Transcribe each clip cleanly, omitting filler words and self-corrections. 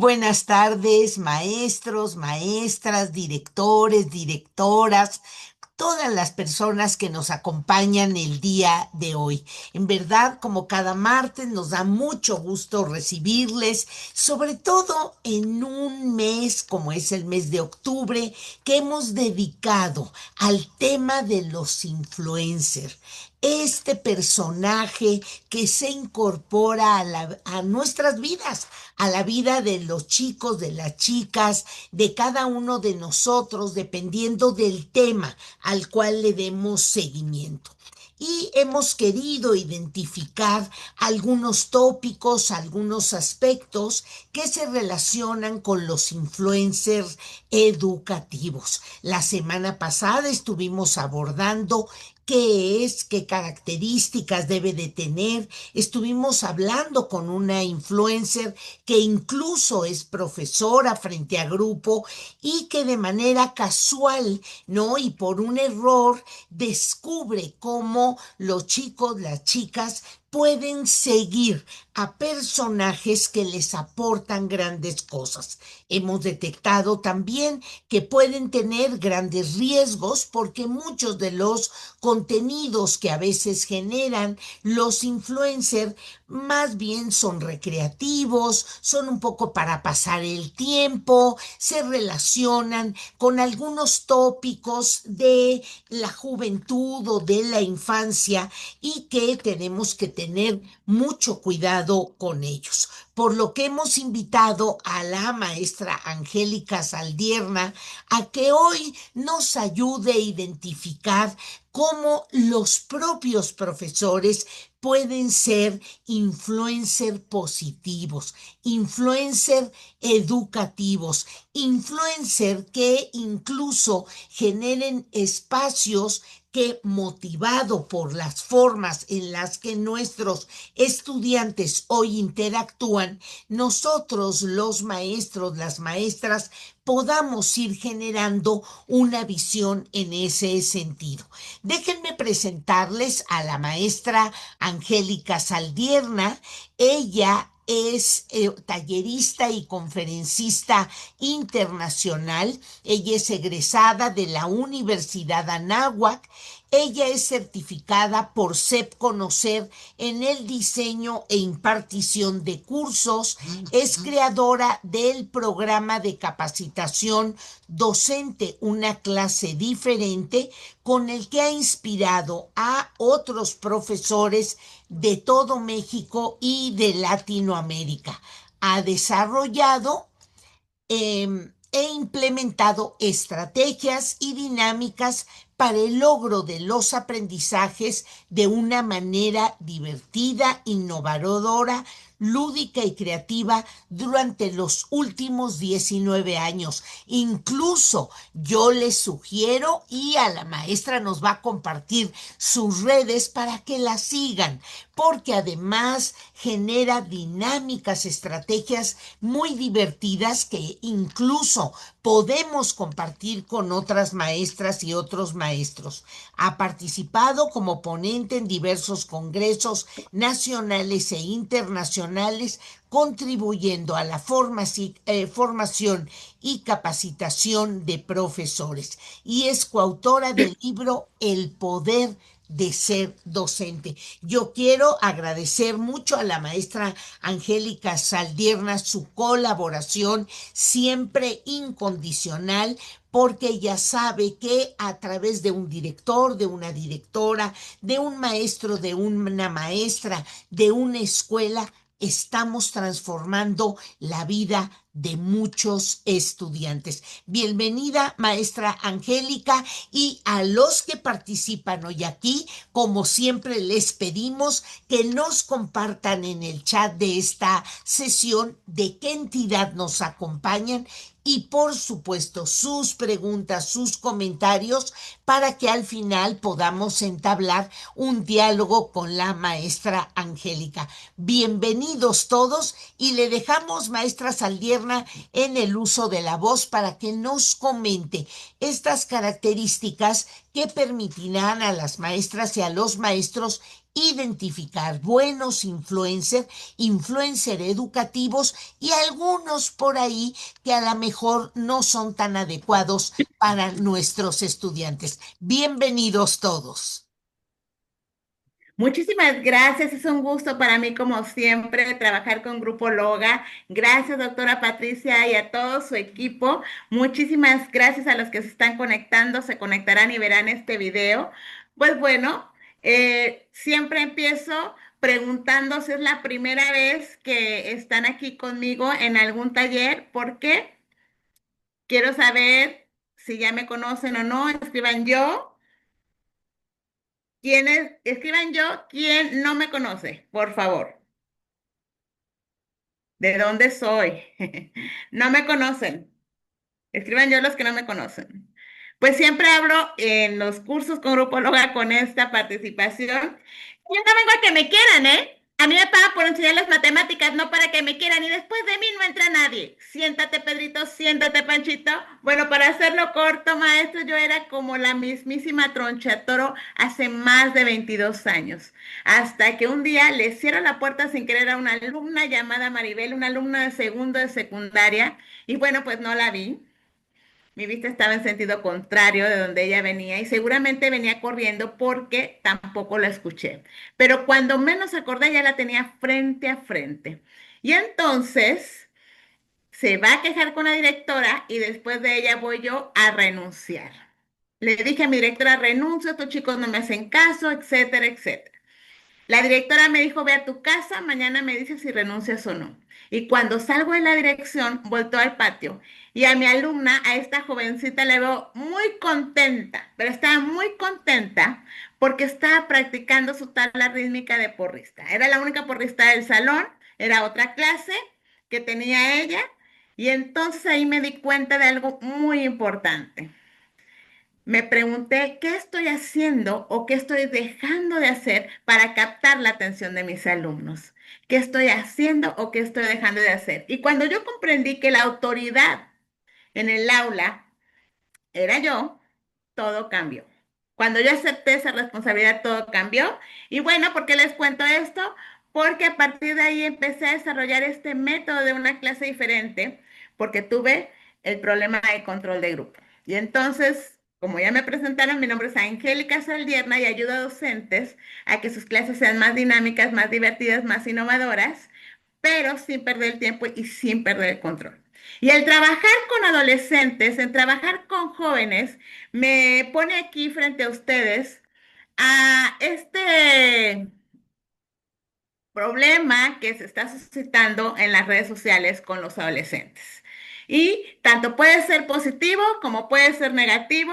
buenas tardes, maestros, maestras, directores, directoras, todas las personas que nos acompañan el día de hoy. En verdad, como cada martes, nos da mucho gusto recibirles, sobre todo en un mes como es el mes de octubre, que hemos dedicado al tema de los influencers. Este personaje que se incorpora a nuestras vidas, a la vida de los chicos, de las chicas, de cada uno de nosotros, dependiendo del tema al cual le demos seguimiento. Y hemos querido identificar algunos tópicos, algunos aspectos que se relacionan con los influencers educativos. La semana pasada estuvimos abordando qué es, qué características debe de tener. Estuvimos hablando con una influencer que incluso es profesora frente a grupo y que de manera casual, ¿no? Y por un error descubre cómo los chicos, las chicas pueden seguir a personajes que les aportan grandes cosas. Hemos detectado también que pueden tener grandes riesgos porque muchos de los contenidos que a veces generan los influencers más bien son recreativos, son un poco para pasar el tiempo, se relacionan con algunos tópicos de la juventud o de la infancia y que tenemos que tener mucho cuidado con ellos. Por lo que hemos invitado a la maestra Angélica Saldierna a que hoy nos ayude a identificar cómo los propios profesores pueden ser influencer positivos, influencer educativos, influencer que incluso generen espacios que, motivado por las formas en las que nuestros estudiantes hoy interactúan, nosotros los maestros, las maestras, podamos ir generando una visión en ese sentido. Déjenme presentarles a la maestra Angélica Saldierna. Ella es tallerista y conferencista internacional. Ella es egresada de la Universidad Anáhuac. Ella es certificada por CEP Conocer en el diseño e impartición de cursos. Es creadora del programa de capacitación docente Una clase diferente, con el que ha inspirado a otros profesores de todo México y de Latinoamérica. Ha desarrollado he implementado estrategias y dinámicas para el logro de los aprendizajes de una manera divertida, innovadora, lúdica y creativa durante los últimos 19 años. Incluso yo les sugiero, y a la maestra nos va a compartir sus redes para que la sigan, porque además genera dinámicas, estrategias muy divertidas que incluso podemos compartir con otras maestras y otros maestros. Ha participado como ponente en diversos congresos nacionales e internacionales, contribuyendo a la formación y capacitación de profesores, y es coautora del libro El poder de ser docente. Yo quiero agradecer mucho a la maestra Angélica Saldierna su colaboración siempre incondicional, porque ella sabe que a través de un director, de una directora, de un maestro, de una maestra, de una escuela, estamos transformando la vida de muchos estudiantes. Bienvenida, maestra Angélica, y a los que participan hoy aquí, como siempre les pedimos que nos compartan en el chat de esta sesión de qué entidad nos acompañan y, por supuesto, sus preguntas, sus comentarios, para que al final podamos entablar un diálogo con la maestra Angélica. Bienvenidos todos, y le dejamos, maestra Saldierna, en el uso de la voz para que nos comente estas características que permitirán a las maestras y a los maestros identificar buenos influencers, influencer educativos y algunos por ahí que a lo mejor no son tan adecuados para nuestros estudiantes. Bienvenidos todos. Muchísimas gracias, es un gusto para mí como siempre trabajar con Grupo Loga. Gracias, doctora Patricia, y a todo su equipo. Muchísimas gracias a los que se están conectando, se conectarán y verán este video. Pues bueno, siempre empiezo preguntando si es la primera vez que están aquí conmigo en algún taller, porque quiero saber si ya me conocen o no. Escriban yo. Quienes escriban yo, ¿quién no me conoce? Por favor. ¿De dónde soy? No me conocen. Escriban yo los que no me conocen. Pues siempre hablo en los cursos con Grupóloga con esta participación. Yo no vengo a que me quieran, ¿eh? A mí me pagan por enseñarles matemáticas, no para que me quieran. Y después de mí no entra nadie. Siéntate, Pedrito, siéntate, Panchito. Bueno, para hacerlo corto, maestro, yo era como la mismísima Troncha Toro hace más de 22 años. Hasta que un día le cierro la puerta sin querer a una alumna llamada Maribel, una alumna de segundo de secundaria. Y bueno, pues no la vi. Mi vista estaba en sentido contrario de donde ella venía y seguramente venía corriendo porque tampoco la escuché. Pero cuando menos acordé ya la tenía frente a frente. Y entonces se va a quejar con la directora y después de ella voy yo a renunciar. Le dije a mi directora, renuncio, estos chicos no me hacen caso, etcétera, etcétera. La directora me dijo, ve a tu casa, mañana me dices si renuncias o no. Y cuando salgo de la dirección, volteo al patio y a mi alumna, a esta jovencita, le veo muy contenta, pero estaba muy contenta porque estaba practicando su tabla rítmica de porrista. Era la única porrista del salón, era otra clase que tenía ella y entonces ahí me di cuenta de algo muy importante. Me pregunté qué estoy haciendo o qué estoy dejando de hacer para captar la atención de mis alumnos. ¿Qué estoy haciendo o qué estoy dejando de hacer? Y cuando yo comprendí que la autoridad en el aula era yo, todo cambió. Cuando yo acepté esa responsabilidad, todo cambió. Y bueno, ¿por qué les cuento esto? Porque a partir de ahí empecé a desarrollar este método de una clase diferente, porque tuve el problema de control de grupo. Y entonces, como ya me presentaron, mi nombre es Angélica Saldierna y ayudo a docentes a que sus clases sean más dinámicas, más divertidas, más innovadoras, pero sin perder el tiempo y sin perder el control. Y el trabajar con adolescentes, en trabajar con jóvenes, me pone aquí frente a ustedes a este problema que se está suscitando en las redes sociales con los adolescentes. Y tanto puede ser positivo como puede ser negativo.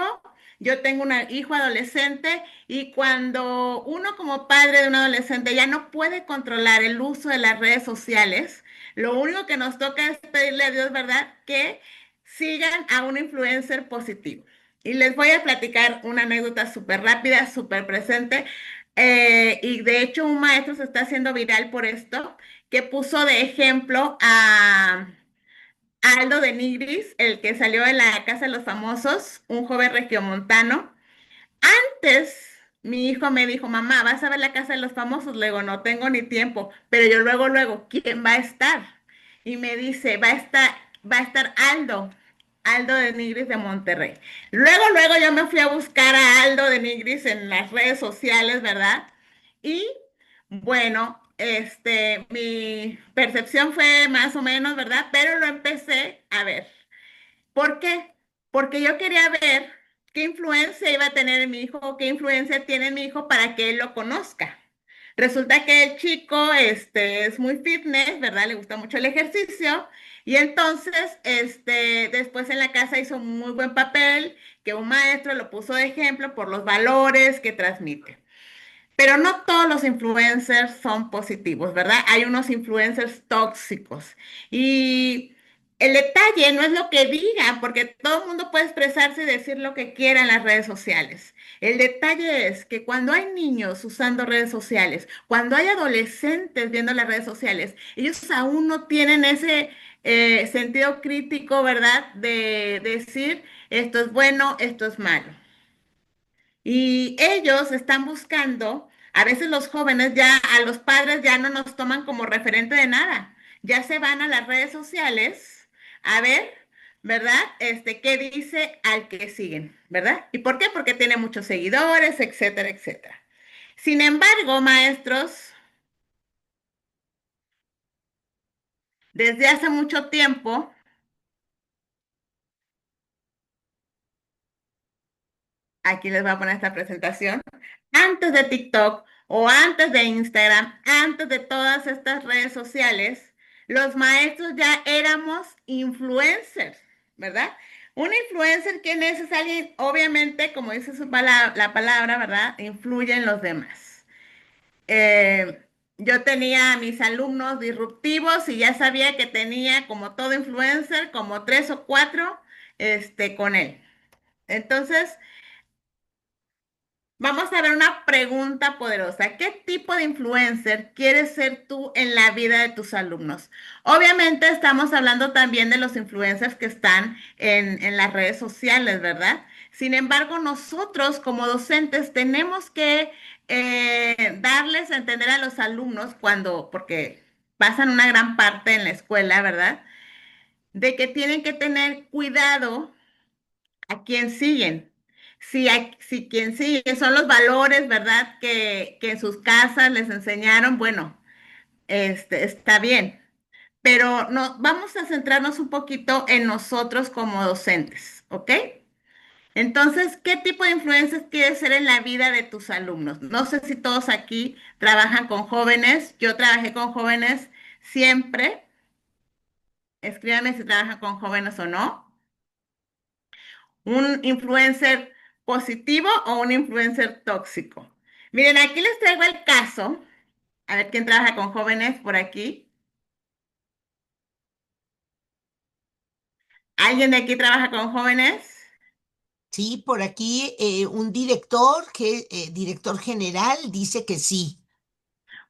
Yo tengo un hijo adolescente y cuando uno como padre de un adolescente ya no puede controlar el uso de las redes sociales, lo único que nos toca es pedirle a Dios, ¿verdad?, que sigan a un influencer positivo. Y les voy a platicar una anécdota súper rápida, súper presente. Y de hecho un maestro se está haciendo viral por esto, que puso de ejemplo a Aldo de Nigris, el que salió de la Casa de los Famosos, un joven regiomontano. Antes mi hijo me dijo, mamá, ¿vas a ver la Casa de los Famosos? Le digo, no tengo ni tiempo, pero yo luego, ¿quién va a estar? Y me dice, va a estar Aldo, Aldo de Nigris de Monterrey. Luego yo me fui a buscar a Aldo de Nigris en las redes sociales, ¿verdad? Y bueno, mi percepción fue más o menos, ¿verdad? Pero lo empecé a ver. ¿Por qué? Porque yo quería ver qué influencia iba a tener en mi hijo o qué influencia tiene en mi hijo para que él lo conozca. Resulta que el chico es muy fitness, ¿verdad? Le gusta mucho el ejercicio. Y entonces, después en la casa hizo un muy buen papel, que un maestro lo puso de ejemplo por los valores que transmite. Pero no todos los influencers son positivos, ¿verdad? Hay unos influencers tóxicos. Y el detalle no es lo que digan, porque todo el mundo puede expresarse y decir lo que quiera en las redes sociales. El detalle es que cuando hay niños usando redes sociales, cuando hay adolescentes viendo las redes sociales, ellos aún no tienen ese sentido crítico, ¿verdad? De decir esto es bueno, esto es malo. Y ellos están buscando A veces los jóvenes ya, a los padres ya no nos toman como referente de nada. Ya se van a las redes sociales a ver, ¿verdad? Qué dice al que siguen, ¿verdad? ¿Y por qué? Porque tiene muchos seguidores, etcétera, etcétera. Sin embargo, maestros, desde hace mucho tiempo, aquí les voy a poner esta presentación, antes de TikTok o antes de Instagram, antes de todas estas redes sociales, los maestros ya éramos influencers, ¿verdad? Un influencer, ¿quién es? Es alguien, obviamente, como dice la palabra, ¿verdad? Influye en los demás. Yo tenía a mis alumnos disruptivos y ya sabía que tenía, como todo influencer, como tres o cuatro, con él. Entonces, vamos a ver una pregunta poderosa. ¿Qué tipo de influencer quieres ser tú en la vida de tus alumnos? Obviamente estamos hablando también de los influencers que están en las redes sociales, ¿verdad? Sin embargo, nosotros como docentes tenemos que darles a entender a los alumnos porque pasan una gran parte en la escuela, ¿verdad? De que tienen que tener cuidado a quién siguen. Si quien sigue son los valores, ¿verdad? Que en sus casas les enseñaron, bueno, está bien. Pero no, vamos a centrarnos un poquito en nosotros como docentes, ¿ok? Entonces, ¿qué tipo de influencias quieres ser en la vida de tus alumnos? No sé si todos aquí trabajan con jóvenes. Yo trabajé con jóvenes siempre. Escríbanme si trabajan con jóvenes o no. ¿Un influencer positivo o un influencer tóxico? Miren, aquí les traigo el caso. A ver quién trabaja con jóvenes por aquí. ¿Alguien de aquí trabaja con jóvenes? Sí, por aquí un director, director general, dice que sí.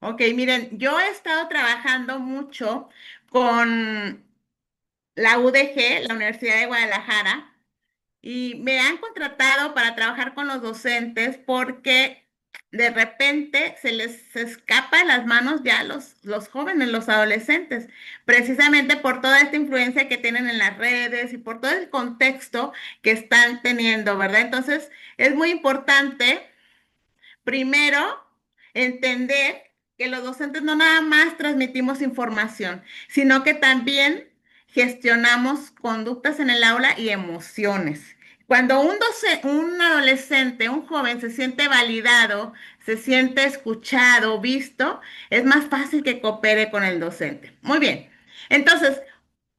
Ok, miren, yo he estado trabajando mucho con la UDG, la Universidad de Guadalajara, y me han contratado para trabajar con los docentes porque de repente se les escapa de las manos ya los jóvenes, los adolescentes, precisamente por toda esta influencia que tienen en las redes y por todo el contexto que están teniendo, ¿verdad? Entonces, es muy importante. Primero, entender que los docentes no nada más transmitimos información, sino que también gestionamos conductas en el aula y emociones. Cuando un adolescente, un joven se siente validado, se siente escuchado, visto, es más fácil que coopere con el docente. Muy bien. Entonces,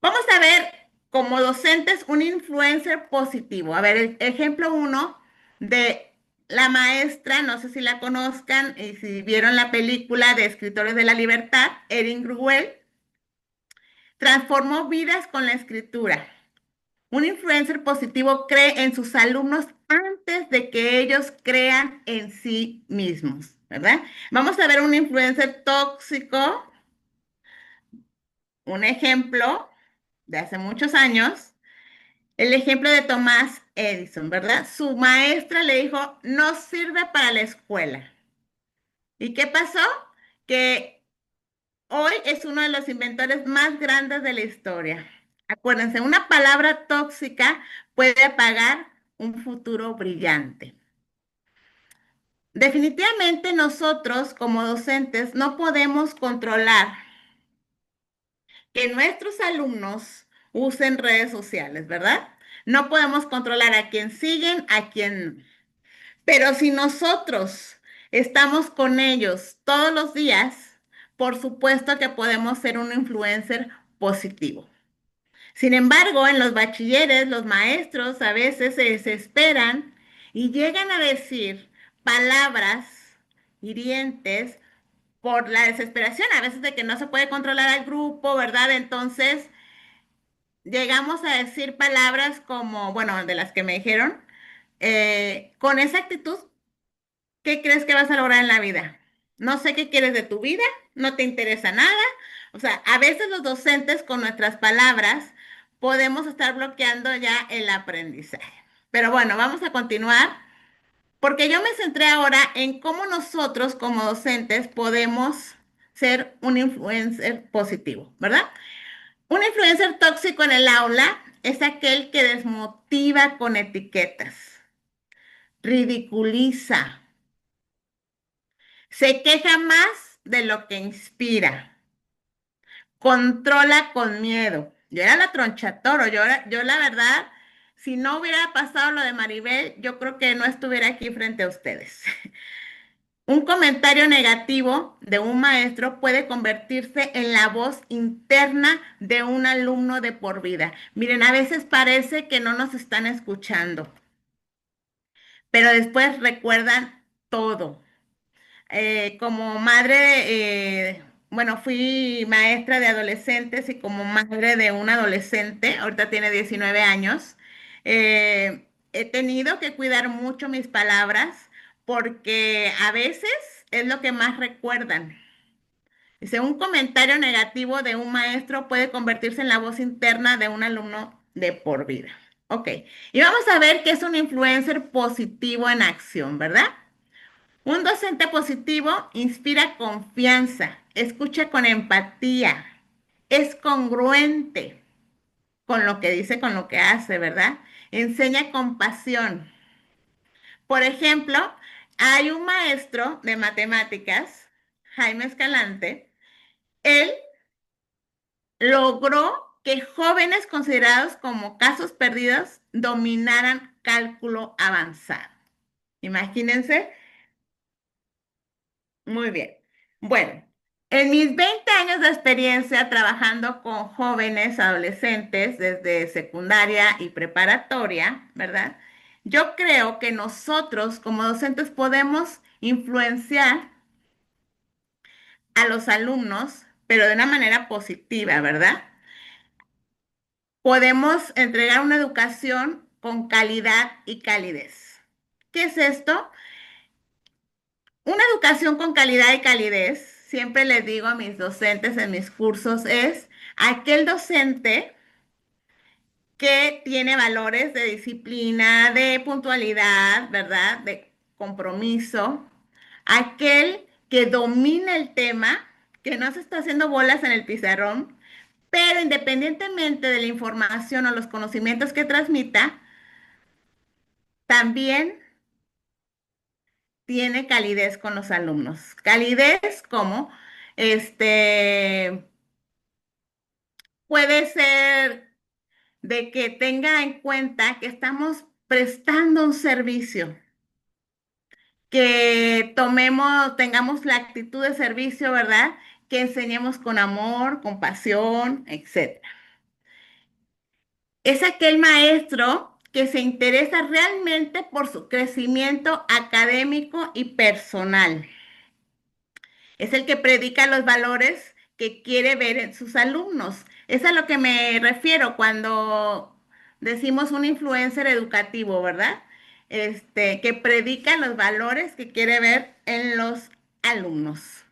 vamos a ver como docentes un influencer positivo. A ver, el ejemplo uno de la maestra, no sé si la conozcan y si vieron la película de Escritores de la Libertad, Erin Gruwell, transformó vidas con la escritura. Un influencer positivo cree en sus alumnos antes de que ellos crean en sí mismos, ¿verdad? Vamos a ver un influencer tóxico, un ejemplo de hace muchos años. El ejemplo de Tomás Edison, ¿verdad? Su maestra le dijo, no sirve para la escuela. ¿Y qué pasó? Que hoy es uno de los inventores más grandes de la historia. Acuérdense, una palabra tóxica puede apagar un futuro brillante. Definitivamente nosotros como docentes no podemos controlar que nuestros alumnos usen redes sociales, ¿verdad? No podemos controlar a quién siguen, a quién no. Pero si nosotros estamos con ellos todos los días, por supuesto que podemos ser un influencer positivo. Sin embargo, en los bachilleres, los maestros a veces se desesperan y llegan a decir palabras hirientes por la desesperación, a veces de que no se puede controlar al grupo, ¿verdad? Entonces, llegamos a decir palabras como, bueno, de las que me dijeron, con esa actitud. ¿Qué crees que vas a lograr en la vida? No sé qué quieres de tu vida, no te interesa nada. O sea, a veces los docentes con nuestras palabras podemos estar bloqueando ya el aprendizaje. Pero bueno, vamos a continuar. Porque yo me centré ahora en cómo nosotros como docentes podemos ser un influencer positivo, ¿verdad? Un influencer tóxico en el aula es aquel que desmotiva con etiquetas, ridiculiza, se queja más de lo que inspira, controla con miedo. Yo era la tronchatoro, yo la verdad, si no hubiera pasado lo de Maribel, yo creo que no estuviera aquí frente a ustedes. Un comentario negativo de un maestro puede convertirse en la voz interna de un alumno de por vida. Miren, a veces parece que no nos están escuchando, pero después recuerdan todo. Como madre, bueno, fui maestra de adolescentes y como madre de un adolescente, ahorita tiene 19 años, he tenido que cuidar mucho mis palabras porque a veces es lo que más recuerdan. Dice, un comentario negativo de un maestro puede convertirse en la voz interna de un alumno de por vida. Ok, y vamos a ver qué es un influencer positivo en acción, ¿verdad? Un docente positivo inspira confianza, escucha con empatía, es congruente con lo que dice, con lo que hace, ¿verdad? Enseña compasión. Por ejemplo, hay un maestro de matemáticas, Jaime Escalante, él logró que jóvenes considerados como casos perdidos dominaran cálculo avanzado. Imagínense. Muy bien. Bueno, en mis 20 años de experiencia trabajando con jóvenes, adolescentes, desde secundaria y preparatoria, ¿verdad? Yo creo que nosotros como docentes podemos influenciar a los alumnos, pero de una manera positiva, ¿verdad? Podemos entregar una educación con calidad y calidez. ¿Qué es esto? Una educación con calidad y calidez, siempre les digo a mis docentes en mis cursos, es aquel docente que tiene valores de disciplina, de puntualidad, ¿verdad? De compromiso, aquel que domina el tema, que no se está haciendo bolas en el pizarrón, pero independientemente de la información o los conocimientos que transmita, también tiene calidez con los alumnos. Calidez como, este, puede ser de que tenga en cuenta que estamos prestando un servicio, que tomemos, tengamos la actitud de servicio, ¿verdad? Que enseñemos con amor, con pasión, etcétera. Es aquel maestro que se interesa realmente por su crecimiento académico y personal. Es el que predica los valores que quiere ver en sus alumnos. Es a lo que me refiero cuando decimos un influencer educativo, ¿verdad? Que predica los valores que quiere ver en los alumnos.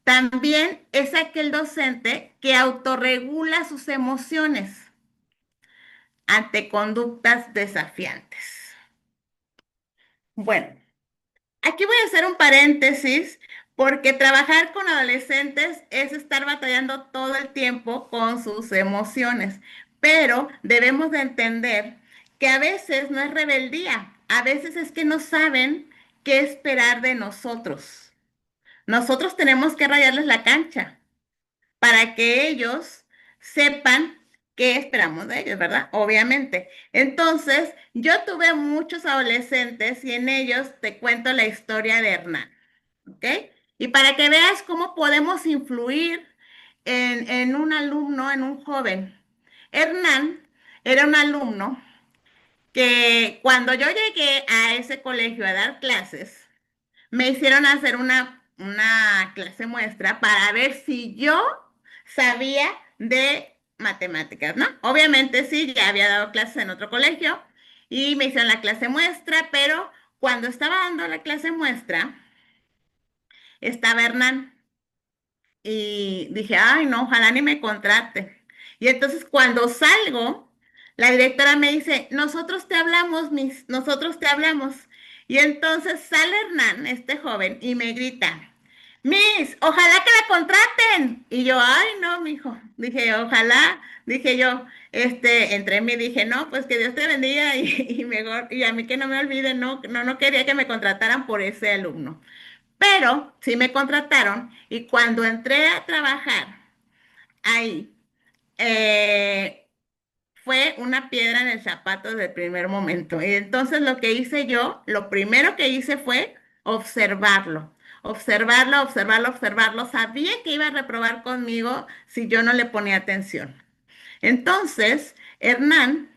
También es aquel docente que autorregula sus emociones ante conductas desafiantes. Bueno, aquí voy a hacer un paréntesis porque trabajar con adolescentes es estar batallando todo el tiempo con sus emociones, pero debemos de entender que a veces no es rebeldía, a veces es que no saben qué esperar de nosotros. Nosotros tenemos que rayarles la cancha para que ellos sepan qué esperamos de ellos, ¿verdad? Obviamente. Entonces, yo tuve muchos adolescentes y en ellos te cuento la historia de Hernán, ¿ok? Y para que veas cómo podemos influir en un alumno, en un joven. Hernán era un alumno que cuando yo llegué a ese colegio a dar clases, me hicieron hacer una clase muestra para ver si yo sabía de matemáticas, ¿no? Obviamente sí, ya había dado clases en otro colegio y me hicieron la clase muestra, pero cuando estaba dando la clase muestra, estaba Hernán y dije, ay, no, ojalá ni me contrate. Y entonces cuando salgo, la directora me dice, nosotros te hablamos, nosotros te hablamos. Y entonces sale Hernán, este joven, y me grita, Miss, ojalá que la contraten. Y yo, ay, no, mijo. Dije, ojalá, dije yo, entre mí dije, no, pues que Dios te bendiga y mejor, y a mí que no me olvide, no, no, no quería que me contrataran por ese alumno. Pero sí me contrataron y cuando entré a trabajar ahí, eh, fue una piedra en el zapato desde el primer momento. Y entonces lo que hice yo, lo primero que hice fue observarlo. Observarlo, observarlo, observarlo. Sabía que iba a reprobar conmigo si yo no le ponía atención. Entonces, Hernán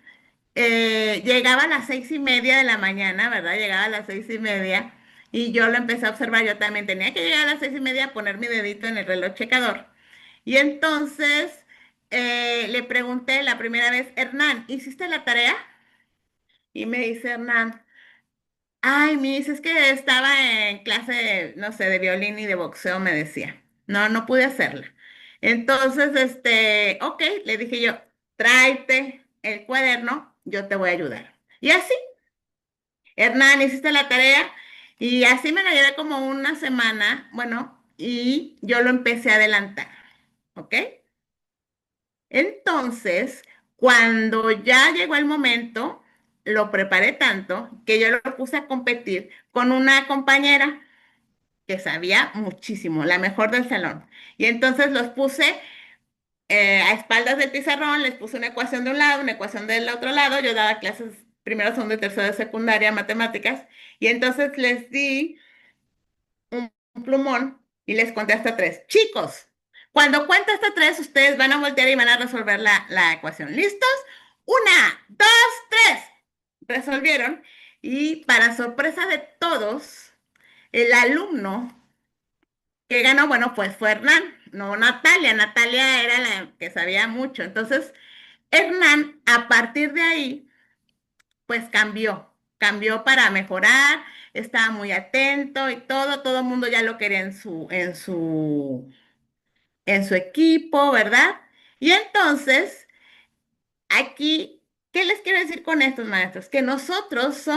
llegaba a las 6:30 de la mañana, ¿verdad? Llegaba a las 6:30 y yo lo empecé a observar. Yo también tenía que llegar a las 6:30 a poner mi dedito en el reloj checador. Y entonces le pregunté la primera vez, Hernán, ¿hiciste la tarea? Y me dice Hernán, ay, Miss, es que estaba en clase de, no sé, de violín y de boxeo, me decía. No, no pude hacerla. Entonces, ok, le dije yo, tráete el cuaderno, yo te voy a ayudar. Y así, Hernán, hiciste la tarea y así me la llevé como una semana, bueno, y yo lo empecé a adelantar, ¿ok? Entonces, cuando ya llegó el momento, lo preparé tanto que yo lo puse a competir con una compañera que sabía muchísimo, la mejor del salón. Y entonces los puse a espaldas del pizarrón, les puse una ecuación de un lado, una ecuación del otro lado. Yo daba clases primero, segundo y tercero de secundaria, matemáticas. Y entonces les di un plumón y les conté hasta tres. Chicos, cuando cuente hasta tres, ustedes van a voltear y van a resolver la ecuación. ¿Listos? Una, dos, tres. Resolvieron. Y para sorpresa de todos, el alumno que ganó, bueno, pues fue Hernán, no Natalia. Natalia era la que sabía mucho. Entonces, Hernán, a partir de ahí, pues cambió para mejorar, estaba muy atento y todo el mundo ya lo quería en su equipo, ¿verdad? Y entonces, aquí, ¿qué les quiero decir con estos maestros? Que nosotros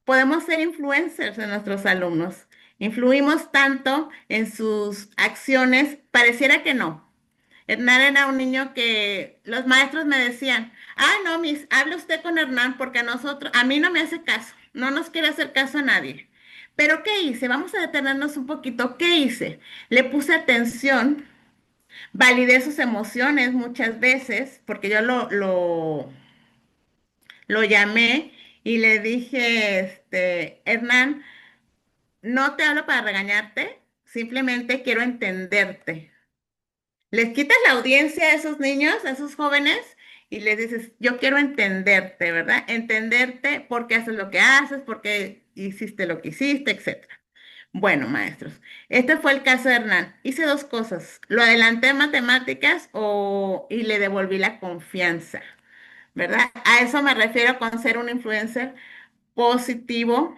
podemos ser influencers de nuestros alumnos. Influimos tanto en sus acciones, pareciera que no. Hernán era un niño que los maestros me decían, ah, no, Miss, hable usted con Hernán porque a mí no me hace caso, no nos quiere hacer caso a nadie. Pero ¿qué hice? Vamos a detenernos un poquito. ¿Qué hice? Le puse atención, validé sus emociones muchas veces, porque yo lo llamé y le dije, Hernán, no te hablo para regañarte, simplemente quiero entenderte. Les quitas la audiencia a esos niños, a esos jóvenes, y les dices, yo quiero entenderte, ¿verdad? Entenderte por qué haces lo que haces, por qué hiciste lo que hiciste, etcétera. Bueno, maestros, este fue el caso de Hernán. Hice dos cosas. Lo adelanté en matemáticas y le devolví la confianza, ¿verdad? A eso me refiero con ser un influencer positivo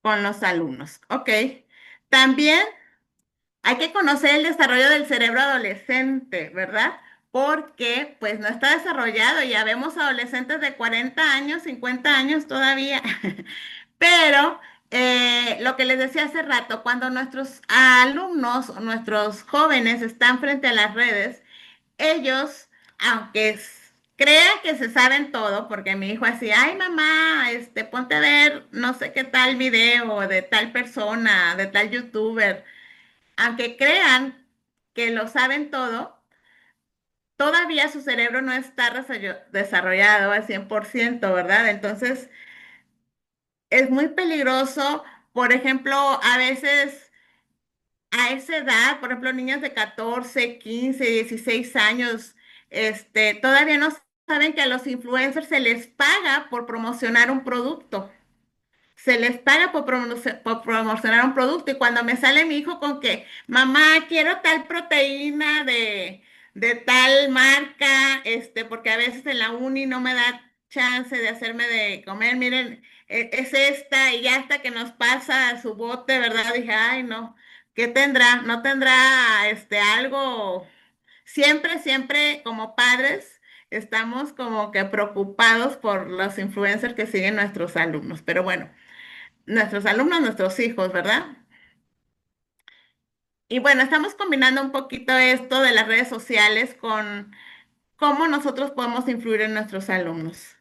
con los alumnos. Ok. También hay que conocer el desarrollo del cerebro adolescente, ¿verdad? Porque pues no está desarrollado. Ya vemos adolescentes de 40 años, 50 años todavía. Pero lo que les decía hace rato, cuando nuestros alumnos o nuestros jóvenes están frente a las redes, ellos, aunque crean que se saben todo, porque mi hijo así, ay mamá, ponte a ver no sé qué tal video de tal persona, de tal youtuber, aunque crean que lo saben todo, todavía su cerebro no está desarrollado al 100%, ¿verdad? Entonces, es muy peligroso, por ejemplo, a veces a esa edad, por ejemplo, niños de 14, 15, 16 años, todavía no saben que a los influencers se les paga por promocionar un producto. Se les paga por promocionar un producto y cuando me sale mi hijo con que, mamá, quiero tal proteína de tal marca, porque a veces en la uni no me da chance de hacerme de comer, miren, es esta y ya hasta que nos pasa su bote, ¿verdad? Dije, ay, no, ¿qué tendrá? ¿No tendrá algo siempre como padres estamos como que preocupados por los influencers que siguen nuestros alumnos. Pero bueno, nuestros alumnos, nuestros hijos, ¿verdad? Y bueno, estamos combinando un poquito esto de las redes sociales con cómo nosotros podemos influir en nuestros alumnos.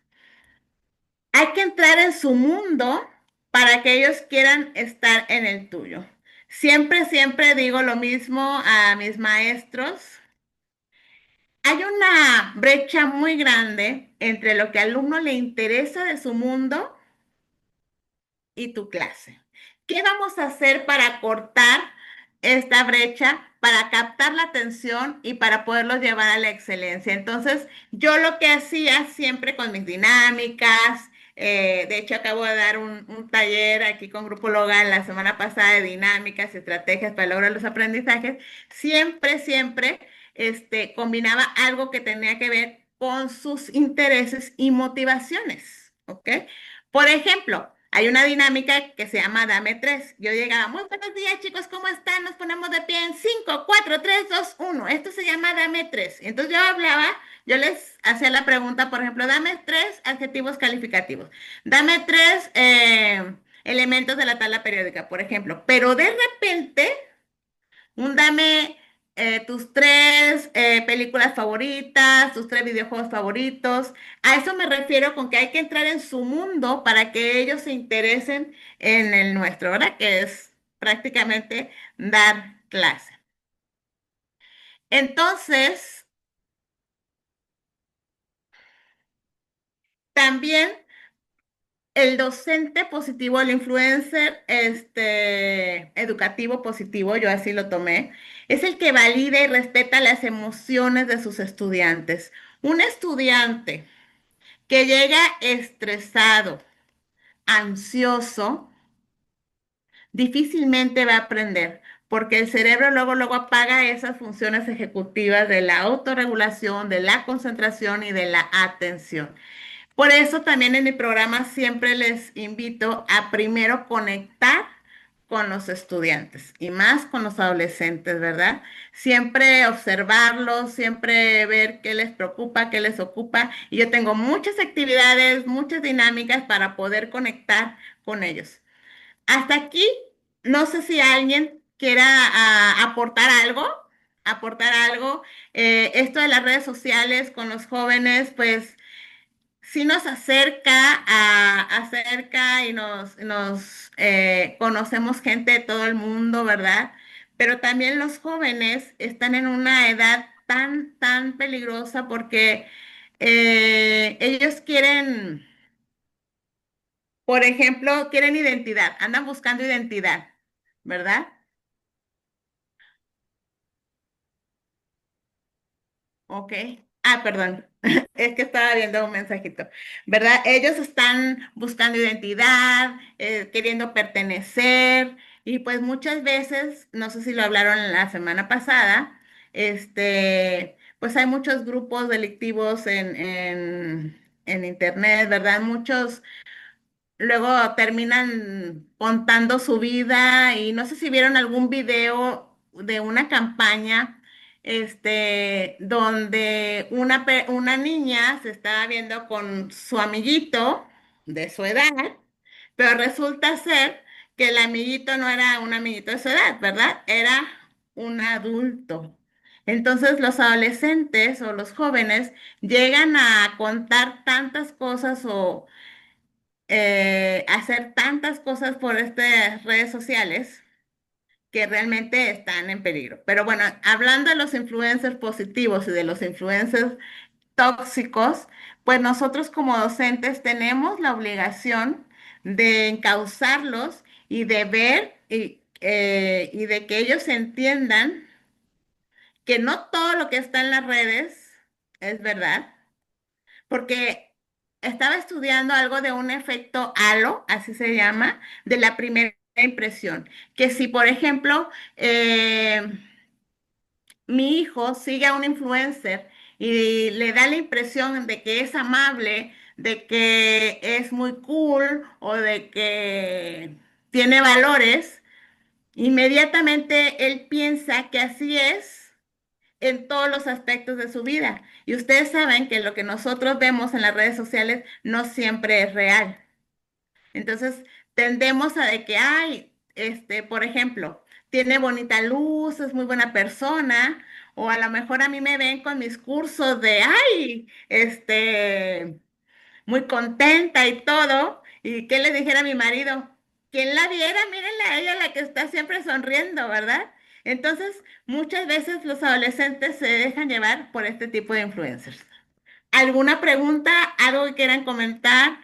Hay que entrar en su mundo para que ellos quieran estar en el tuyo. Siempre digo lo mismo a mis maestros. Hay una brecha muy grande entre lo que al alumno le interesa de su mundo y tu clase. ¿Qué vamos a hacer para cortar esta brecha, para captar la atención y para poderlos llevar a la excelencia? Entonces, yo lo que hacía siempre con mis dinámicas, de hecho acabo de dar un taller aquí con Grupo Logal la semana pasada de dinámicas y estrategias para lograr los aprendizajes, siempre, combinaba algo que tenía que ver con sus intereses y motivaciones, ¿ok? Por ejemplo, hay una dinámica que se llama Dame tres. Yo llegaba, muy buenos días chicos, ¿cómo están? Nos ponemos de pie en 5, 4, 3, 2, 1. Esto se llama Dame tres. Entonces yo hablaba, yo les hacía la pregunta, por ejemplo, dame tres adjetivos calificativos. Dame tres elementos de la tabla periódica, por ejemplo. Pero de repente dame tus tres películas favoritas, tus tres videojuegos favoritos. A eso me refiero con que hay que entrar en su mundo para que ellos se interesen en el nuestro, ¿verdad? Que es prácticamente dar clase. Entonces, también el docente positivo, el influencer educativo positivo, yo así lo tomé, es el que valida y respeta las emociones de sus estudiantes. Un estudiante que llega estresado, ansioso, difícilmente va a aprender, porque el cerebro luego apaga esas funciones ejecutivas de la autorregulación, de la concentración y de la atención. Por eso también en mi programa siempre les invito a primero conectar con los estudiantes y más con los adolescentes, ¿verdad? Siempre observarlos, siempre ver qué les preocupa, qué les ocupa. Y yo tengo muchas actividades, muchas dinámicas para poder conectar con ellos. Hasta aquí, no sé si alguien quiera aportar algo. Esto de las redes sociales con los jóvenes, pues sí nos acerca y nos conocemos gente de todo el mundo, ¿verdad? Pero también los jóvenes están en una edad tan peligrosa porque ellos quieren, por ejemplo, quieren identidad, andan buscando identidad, ¿verdad? Ok. Ah, perdón. Es que estaba viendo un mensajito. ¿Verdad? Ellos están buscando identidad, queriendo pertenecer, y pues muchas veces, no sé si lo hablaron la semana pasada, pues hay muchos grupos delictivos en internet, ¿verdad? Muchos luego terminan contando su vida y no sé si vieron algún video de una campaña, donde una niña se estaba viendo con su amiguito de su edad, pero resulta ser que el amiguito no era un amiguito de su edad, ¿verdad? Era un adulto. Entonces los adolescentes o los jóvenes llegan a contar tantas cosas o hacer tantas cosas por estas redes sociales que realmente están en peligro. Pero bueno, hablando de los influencers positivos y de los influencers tóxicos, pues nosotros como docentes tenemos la obligación de encauzarlos y de ver y de que ellos entiendan que no todo lo que está en las redes es verdad, porque estaba estudiando algo de un efecto halo, así se llama, de la primera impresión. Que si, por ejemplo, mi hijo sigue a un influencer y le da la impresión de que es amable, de que es muy cool o de que tiene valores, inmediatamente él piensa que así es en todos los aspectos de su vida. Y ustedes saben que lo que nosotros vemos en las redes sociales no siempre es real. Entonces, tendemos a de que, ay, por ejemplo, tiene bonita luz, es muy buena persona, o a lo mejor a mí me ven con mis cursos de, ay, muy contenta y todo, y qué le dijera a mi marido, quien la viera, mírenla a ella, la que está siempre sonriendo, ¿verdad? Entonces, muchas veces los adolescentes se dejan llevar por este tipo de influencers. ¿Alguna pregunta, algo que quieran comentar,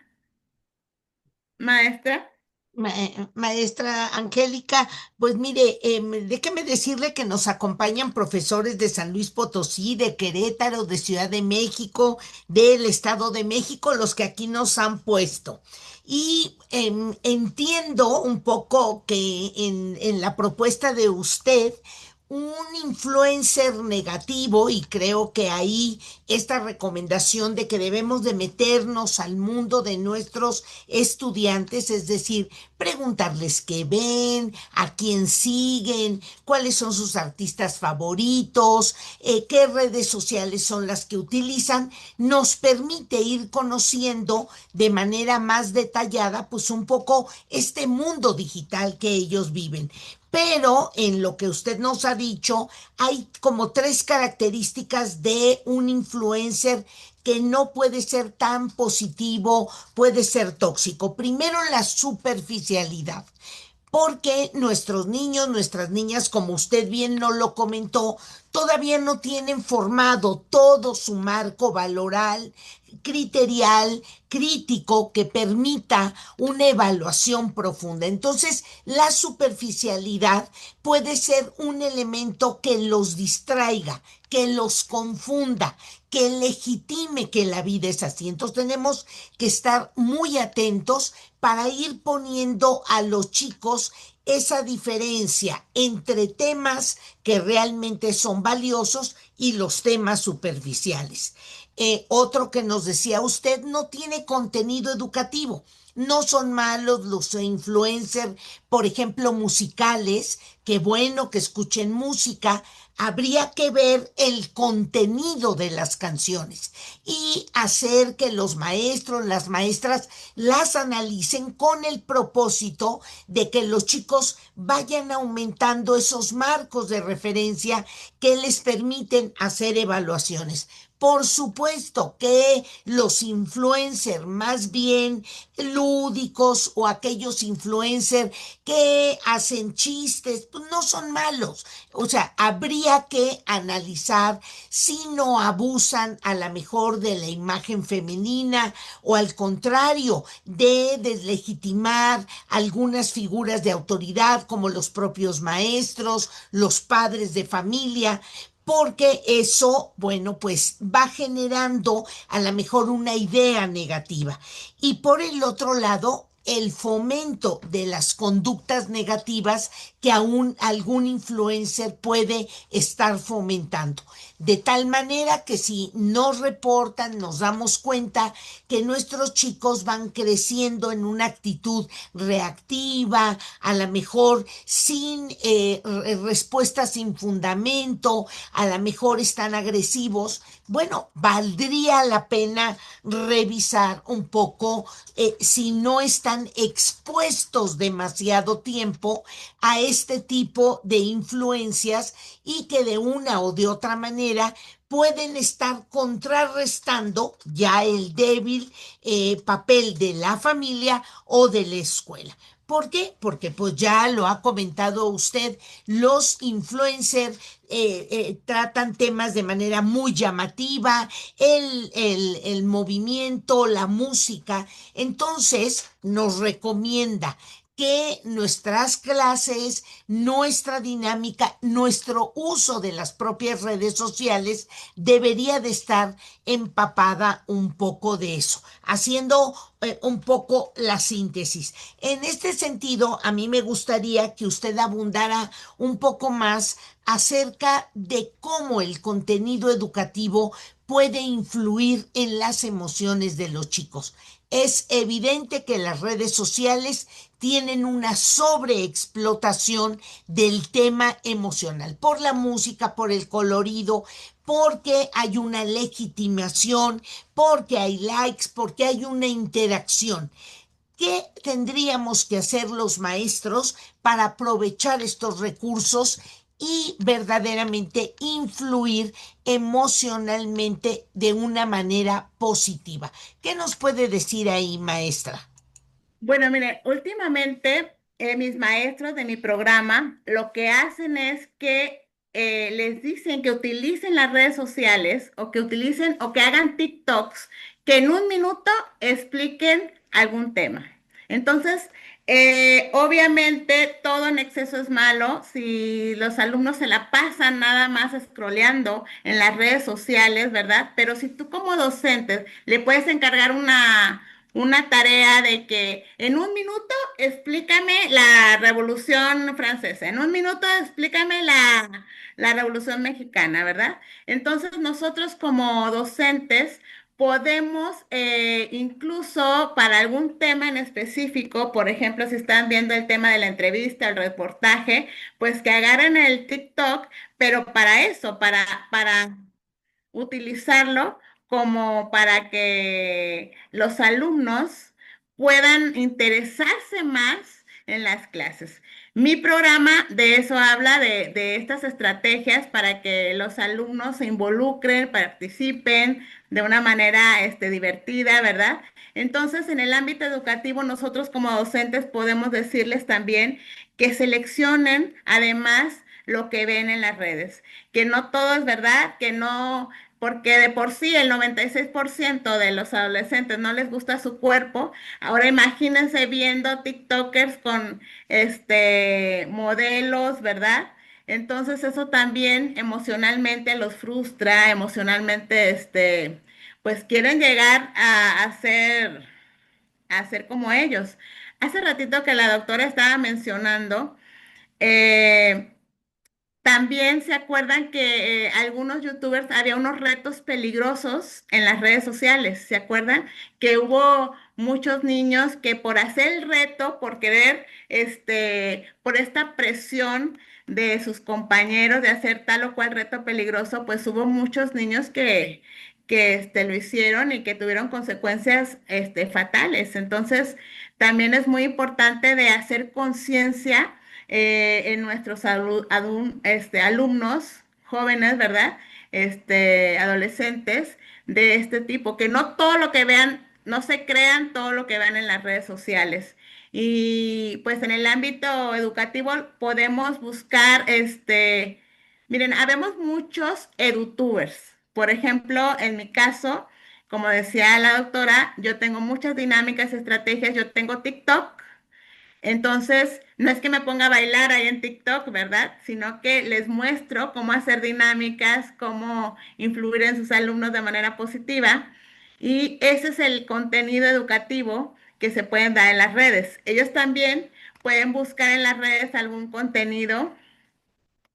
maestra? Maestra Angélica, pues mire, déjeme decirle que nos acompañan profesores de San Luis Potosí, de Querétaro, de Ciudad de México, del Estado de México, los que aquí nos han puesto. Y entiendo un poco que en la propuesta de usted, un influencer negativo, y creo que ahí esta recomendación de que debemos de meternos al mundo de nuestros estudiantes, es decir, preguntarles qué ven, a quién siguen, cuáles son sus artistas favoritos, qué redes sociales son las que utilizan, nos permite ir conociendo de manera más detallada, pues un poco este mundo digital que ellos viven. Pero en lo que usted nos ha dicho, hay como tres características de un influencer que no puede ser tan positivo, puede ser tóxico. Primero, la superficialidad, porque nuestros niños, nuestras niñas, como usted bien no lo comentó, todavía no tienen formado todo su marco valoral, criterial, crítico, que permita una evaluación profunda. Entonces, la superficialidad puede ser un elemento que los distraiga, que los confunda, que legitime que la vida es así. Entonces tenemos que estar muy atentos para ir poniendo a los chicos esa diferencia entre temas que realmente son valiosos y los temas superficiales. Otro que nos decía usted, no tiene contenido educativo. No son malos los influencers, por ejemplo, musicales, que bueno que escuchen música. Habría que ver el contenido de las canciones y hacer que los maestros, las maestras las analicen con el propósito de que los chicos vayan aumentando esos marcos de referencia que les permiten hacer evaluaciones. Por supuesto que los influencers más bien lúdicos o aquellos influencers que hacen chistes, pues no son malos. O sea, habría que analizar si no abusan a la mejor de la imagen femenina o al contrario, de deslegitimar algunas figuras de autoridad como los propios maestros, los padres de familia, porque eso, bueno, pues va generando a lo mejor una idea negativa. Y por el otro lado, el fomento de las conductas negativas que aún algún influencer puede estar fomentando. De tal manera que si nos reportan, nos damos cuenta que nuestros chicos van creciendo en una actitud reactiva, a lo mejor sin respuestas sin fundamento, a lo mejor están agresivos. Bueno, valdría la pena revisar un poco si no están expuestos demasiado tiempo a este tipo de influencias y que de una o de otra manera pueden estar contrarrestando ya el débil papel de la familia o de la escuela. ¿Por qué? Porque pues ya lo ha comentado usted, los influencers tratan temas de manera muy llamativa, el movimiento, la música. Entonces nos recomienda que nuestras clases, nuestra dinámica, nuestro uso de las propias redes sociales debería de estar empapada un poco de eso, haciendo un poco la síntesis. En este sentido, a mí me gustaría que usted abundara un poco más acerca de cómo el contenido educativo puede influir en las emociones de los chicos. Es evidente que las redes sociales tienen una sobreexplotación del tema emocional, por la música, por el colorido, porque hay una legitimación, porque hay likes, porque hay una interacción. ¿Qué tendríamos que hacer los maestros para aprovechar estos recursos y verdaderamente influir emocionalmente de una manera positiva? ¿Qué nos puede decir ahí, maestra? Bueno, mire, últimamente mis maestros de mi programa lo que hacen es que les dicen que utilicen las redes sociales o que utilicen o que hagan TikToks que en un minuto expliquen algún tema. Entonces, obviamente todo en exceso es malo. Si los alumnos se la pasan nada más scrolleando en las redes sociales, ¿verdad? Pero si tú como docente le puedes encargar una tarea de que en un minuto explícame la Revolución Francesa, en un minuto explícame la Revolución Mexicana, ¿verdad? Entonces nosotros como docentes podemos incluso para algún tema en específico, por ejemplo, si están viendo el tema de la entrevista, el reportaje, pues que agarren el TikTok, pero para eso, para utilizarlo como para que los alumnos puedan interesarse más en las clases. Mi programa de eso habla de estas estrategias para que los alumnos se involucren, participen de una manera divertida, ¿verdad? Entonces, en el ámbito educativo, nosotros como docentes podemos decirles también que seleccionen además lo que ven en las redes, que no todo es verdad, que no porque de por sí el 96% de los adolescentes no les gusta su cuerpo. Ahora imagínense viendo TikTokers con modelos, ¿verdad? Entonces eso también emocionalmente los frustra, emocionalmente pues quieren llegar a ser como ellos. Hace ratito que la doctora estaba mencionando eh, también se acuerdan que algunos youtubers había unos retos peligrosos en las redes sociales. ¿Se acuerdan? Que hubo muchos niños que por hacer el reto, por querer, por esta presión de sus compañeros de hacer tal o cual reto peligroso, pues hubo muchos niños que lo hicieron y que tuvieron consecuencias, fatales. Entonces, también es muy importante de hacer conciencia en nuestros alumnos jóvenes, ¿verdad? Adolescentes de este tipo, que no todo lo que vean, no se crean todo lo que vean en las redes sociales. Y pues en el ámbito educativo podemos buscar, miren, habemos muchos edutubers. Por ejemplo, en mi caso, como decía la doctora, yo tengo muchas dinámicas, estrategias, yo tengo TikTok. Entonces, no es que me ponga a bailar ahí en TikTok, ¿verdad? Sino que les muestro cómo hacer dinámicas, cómo influir en sus alumnos de manera positiva. Y ese es el contenido educativo que se pueden dar en las redes. Ellos también pueden buscar en las redes algún contenido,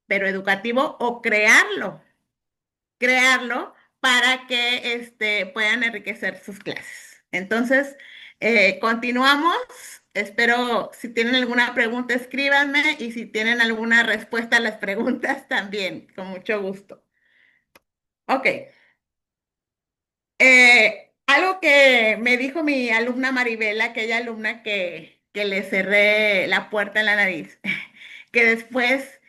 pero educativo o crearlo para que puedan enriquecer sus clases. Entonces, continuamos. Espero, si tienen alguna pregunta, escríbanme y si tienen alguna respuesta a las preguntas también, con mucho gusto. Ok. Algo que me dijo mi alumna Maribela, aquella alumna que le cerré la puerta en la nariz, que después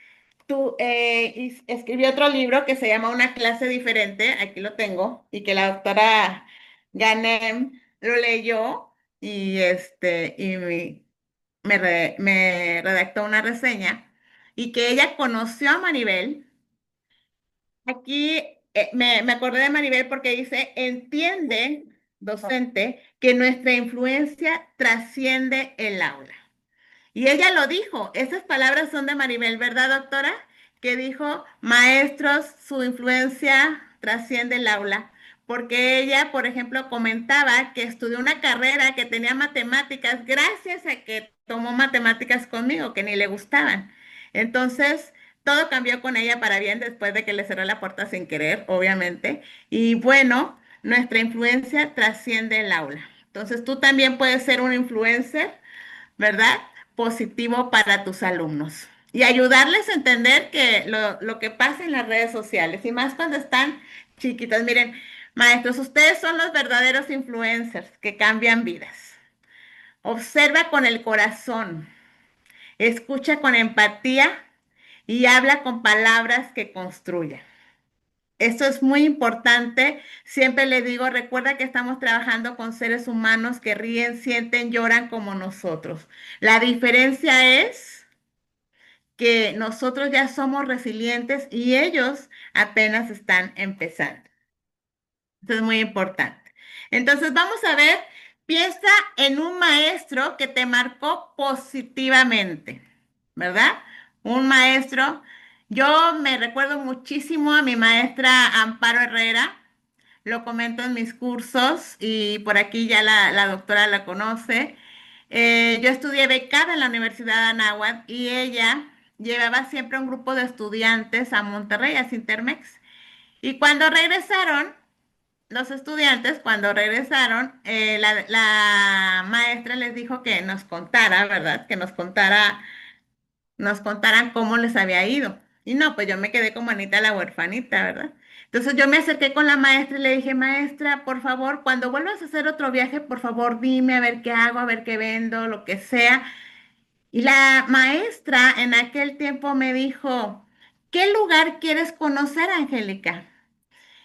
escribí otro libro que se llama Una clase diferente, aquí lo tengo, y que la doctora Ganem lo leyó y, me redactó una reseña y que ella conoció a Maribel. Aquí me acordé de Maribel porque dice, entiende, docente, que nuestra influencia trasciende el aula. Y ella lo dijo, esas palabras son de Maribel, ¿verdad, doctora? Que dijo, maestros, su influencia trasciende el aula. Porque ella, por ejemplo, comentaba que estudió una carrera que tenía matemáticas gracias a que tomó matemáticas conmigo, que ni le gustaban. Entonces, Todo cambió con ella para bien después de que le cerró la puerta sin querer, obviamente. Y bueno, nuestra influencia trasciende el aula. Entonces tú también puedes ser un influencer, ¿verdad? Positivo para tus alumnos. Y ayudarles a entender que lo que pasa en las redes sociales, y más cuando están chiquitas. Miren, maestros, ustedes son los verdaderos influencers que cambian vidas. Observa con el corazón, escucha con empatía y habla con palabras que construyan. Esto es muy importante. Siempre le digo, recuerda que estamos trabajando con seres humanos que ríen, sienten, lloran como nosotros. La diferencia es que nosotros ya somos resilientes y ellos apenas están empezando. Esto es muy importante. Entonces, vamos a ver, piensa en un maestro que te marcó positivamente, ¿verdad? Un maestro. Yo me recuerdo muchísimo a mi maestra Amparo Herrera, lo comento en mis cursos y por aquí ya la doctora la conoce. Yo estudié becada en la Universidad de Anáhuac y ella llevaba siempre un grupo de estudiantes a Monterrey, a Sintermex. Y cuando regresaron, los estudiantes, cuando regresaron, la maestra les dijo que nos contara, ¿verdad? Que nos contaran cómo les había ido. Y no, pues yo me quedé como Anita la huerfanita, ¿verdad? Entonces yo me acerqué con la maestra y le dije, maestra, por favor, cuando vuelvas a hacer otro viaje, por favor, dime a ver qué hago, a ver qué vendo, lo que sea. Y la maestra en aquel tiempo me dijo, ¿qué lugar quieres conocer, Angélica?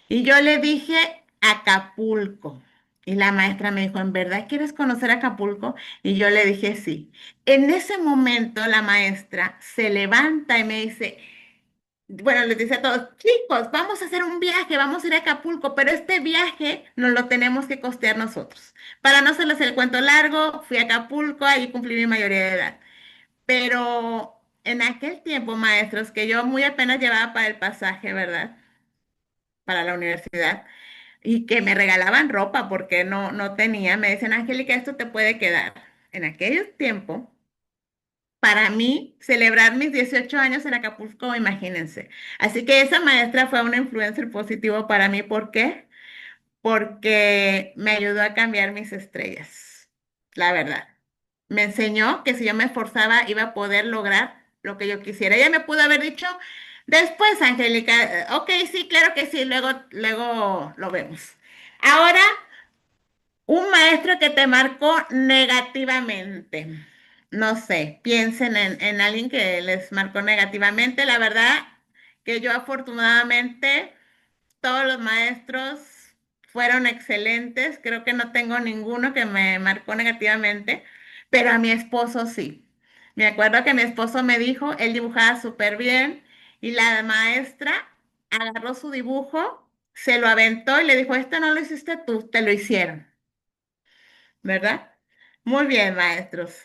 Y yo le dije Acapulco. Y la maestra me dijo, ¿en verdad quieres conocer Acapulco? Y yo le dije sí. En ese momento la maestra se levanta y me dice, bueno, les dice a todos, chicos, vamos a hacer un viaje, vamos a ir a Acapulco, pero este viaje nos lo tenemos que costear nosotros. Para no hacerles el cuento largo, fui a Acapulco, ahí cumplí mi mayoría de edad. Pero en aquel tiempo, maestros, que yo muy apenas llevaba para el pasaje, ¿verdad? Para la universidad y que me regalaban ropa porque no tenía. Me decían, Angélica, esto te puede quedar. En aquel tiempo, para mí, celebrar mis 18 años en Acapulco, imagínense. Así que esa maestra fue una influencer positivo para mí. ¿Por qué? Porque me ayudó a cambiar mis estrellas, la verdad. Me enseñó que si yo me esforzaba iba a poder lograr lo que yo quisiera. Ella me pudo haber dicho, después, Angélica, ok, sí, claro que sí, luego lo vemos. Ahora, un maestro que te marcó negativamente. No sé, piensen en alguien que les marcó negativamente. La verdad que yo afortunadamente todos los maestros fueron excelentes. Creo que no tengo ninguno que me marcó negativamente, pero a mi esposo sí. Me acuerdo que mi esposo me dijo, él dibujaba súper bien y la maestra agarró su dibujo, se lo aventó y le dijo, esto no lo hiciste tú, te lo hicieron, ¿verdad? Muy bien, maestros.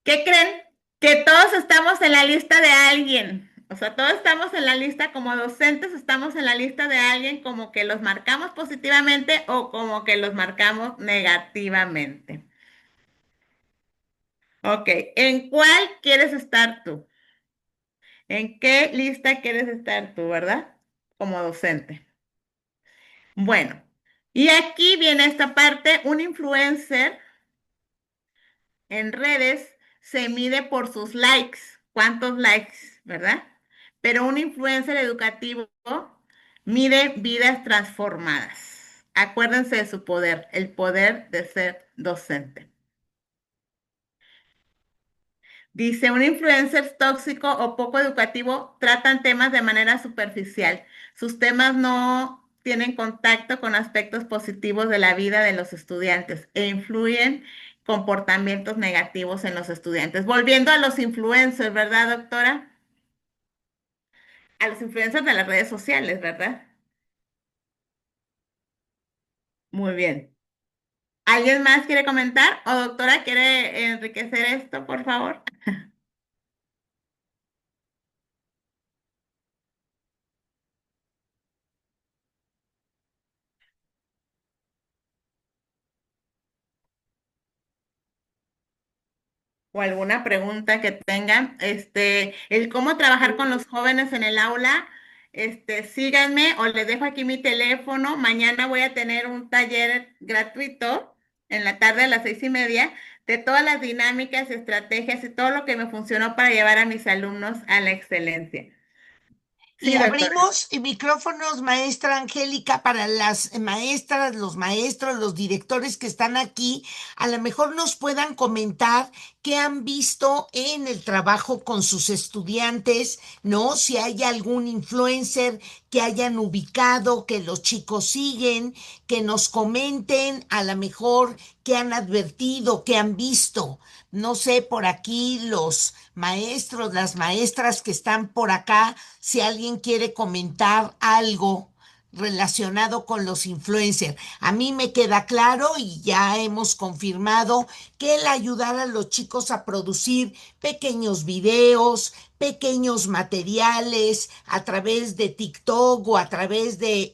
¿Qué creen? Que todos estamos en la lista de alguien. O sea, todos estamos en la lista como docentes, estamos en la lista de alguien como que los marcamos positivamente o como que los marcamos negativamente. Ok, ¿en cuál quieres estar tú? ¿En qué lista quieres estar tú, verdad? Como docente. Bueno, y aquí viene esta parte, un influencer en redes se mide por sus likes, cuántos likes, ¿verdad? Pero un influencer educativo mide vidas transformadas. Acuérdense de su poder, el poder de ser docente. Dice, un influencer tóxico o poco educativo tratan temas de manera superficial. Sus temas no tienen contacto con aspectos positivos de la vida de los estudiantes e influyen comportamientos negativos en los estudiantes. Volviendo a los influencers, ¿verdad, doctora? A los influencers de las redes sociales, ¿verdad? Muy bien. ¿Alguien más quiere comentar? ¿O doctora quiere enriquecer esto, por favor? o alguna pregunta que tengan, el cómo trabajar con los jóvenes en el aula, síganme o les dejo aquí mi teléfono. Mañana voy a tener un taller gratuito en la tarde a las 6:30 de todas las dinámicas, estrategias y todo lo que me funcionó para llevar a mis alumnos a la excelencia. Y Sí, doctora. abrimos micrófonos, maestra Angélica, para las maestras, los maestros, los directores que están aquí. A lo mejor nos puedan comentar qué han visto en el trabajo con sus estudiantes, ¿no? Si hay algún influencer que hayan ubicado, que los chicos siguen, que nos comenten a lo mejor qué han advertido, qué han visto. No sé, por aquí los maestros, las maestras que están por acá, si alguien quiere comentar algo relacionado con los influencers. A mí me queda claro y ya hemos confirmado que el ayudar a los chicos a producir pequeños videos, pequeños materiales a través de TikTok o a través de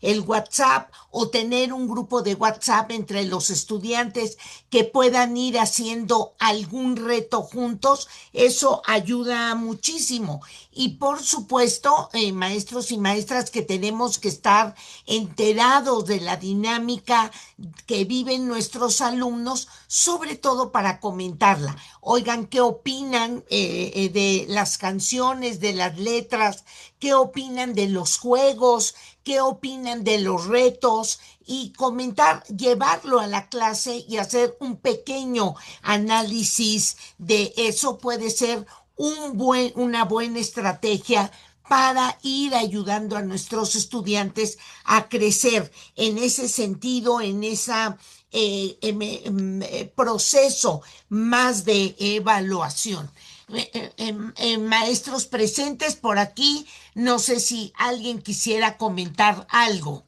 el WhatsApp o tener un grupo de WhatsApp entre los estudiantes que puedan ir haciendo algún reto juntos, eso ayuda muchísimo. Y por supuesto, maestros y maestras que tenemos que estar enterados de la dinámica que viven nuestros alumnos, sobre todo para comentarla. Oigan, ¿qué opinan de las canciones, de las letras? ¿Qué opinan de los juegos? ¿Qué opinan de los retos? Y comentar, llevarlo a la clase y hacer un pequeño análisis de eso puede ser una buena estrategia para ir ayudando a nuestros estudiantes a crecer en ese sentido, en ese proceso más de evaluación. Maestros presentes por aquí, no sé si alguien quisiera comentar algo.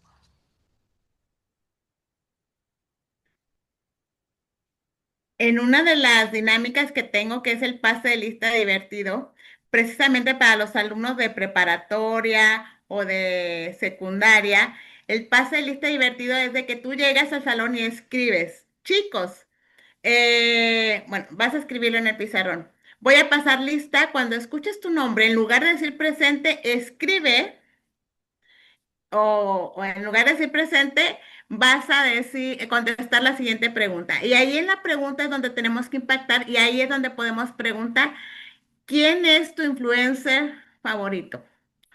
En una de las dinámicas que tengo, que es el pase de lista divertido, precisamente para los alumnos de preparatoria o de secundaria, el pase de lista divertido es de que tú llegas al salón y escribes, chicos, bueno, vas a escribirlo en el pizarrón. Voy a pasar lista. Cuando escuches tu nombre, en lugar de decir presente, escribe o en lugar de decir presente, vas a decir, contestar la siguiente pregunta. Y ahí en la pregunta es donde tenemos que impactar y ahí es donde podemos preguntar, ¿quién es tu influencer favorito?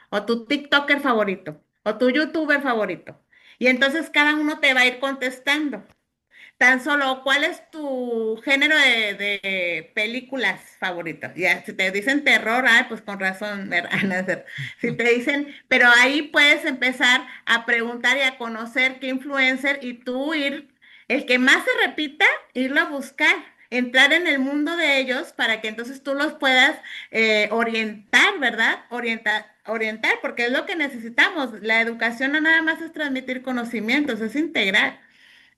O tu TikToker favorito, o tu YouTuber favorito. Y entonces cada uno te va a ir contestando. Tan solo, ¿cuál es tu género de películas favoritas? Ya, si te dicen terror, ay, pues con razón, ¿verdad? No es cierto. Si te dicen, pero ahí puedes empezar a preguntar y a conocer qué influencer y tú ir, el que más se repita, irlo a buscar, entrar en el mundo de ellos para que entonces tú los puedas orientar, ¿verdad? Orientar, porque es lo que necesitamos. La educación no nada más es transmitir conocimientos, es integrar.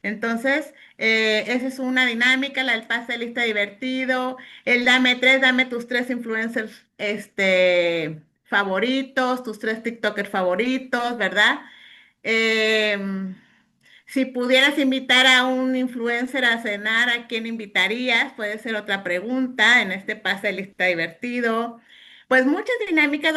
Entonces, esa es una dinámica, la del pase de lista divertido, el dame tres, dame tus tres influencers favoritos, tus tres TikTokers favoritos, ¿verdad? Em, si pudieras invitar a un influencer a cenar, ¿a quién invitarías? Puede ser otra pregunta en este pase de lista divertido. Pues muchas dinámicas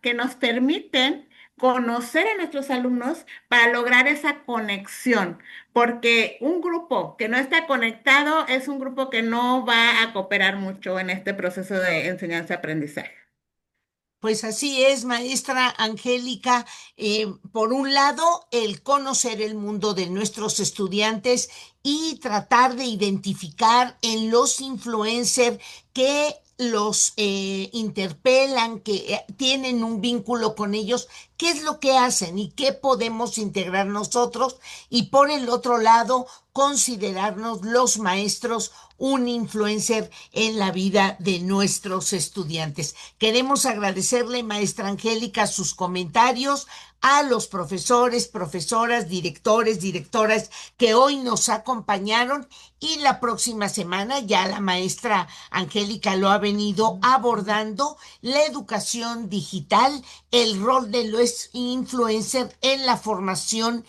que nos permiten conocer a nuestros alumnos para lograr esa conexión, porque un grupo que no está conectado es un grupo que no va a cooperar mucho en este proceso de enseñanza-aprendizaje. Pues así es, maestra Angélica. Por un lado, el conocer el mundo de nuestros estudiantes y tratar de identificar en los influencers que los interpelan, que tienen un vínculo con ellos, qué es lo que hacen y qué podemos integrar nosotros. Y por el otro lado, considerarnos los maestros un influencer en la vida de nuestros estudiantes. Queremos agradecerle, maestra Angélica, sus comentarios, a los profesores, profesoras, directores, directoras que hoy nos acompañaron y la próxima semana ya la maestra Angélica lo ha venido abordando, la educación digital, el rol de los influencers en la formación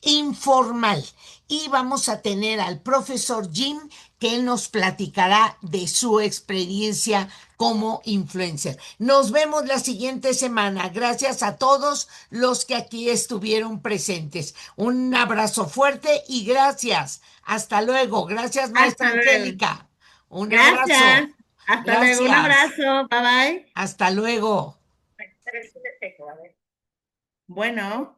informal. Y vamos a tener al profesor Jim que nos platicará de su experiencia como influencer. Nos vemos la siguiente semana. Gracias a todos los que aquí estuvieron presentes. Un abrazo fuerte y gracias. Hasta luego. Gracias, maestra Hasta luego. Angélica. Un abrazo. Gracias. Hasta luego. Un Gracias. abrazo. Bye bye. Hasta luego. Bueno.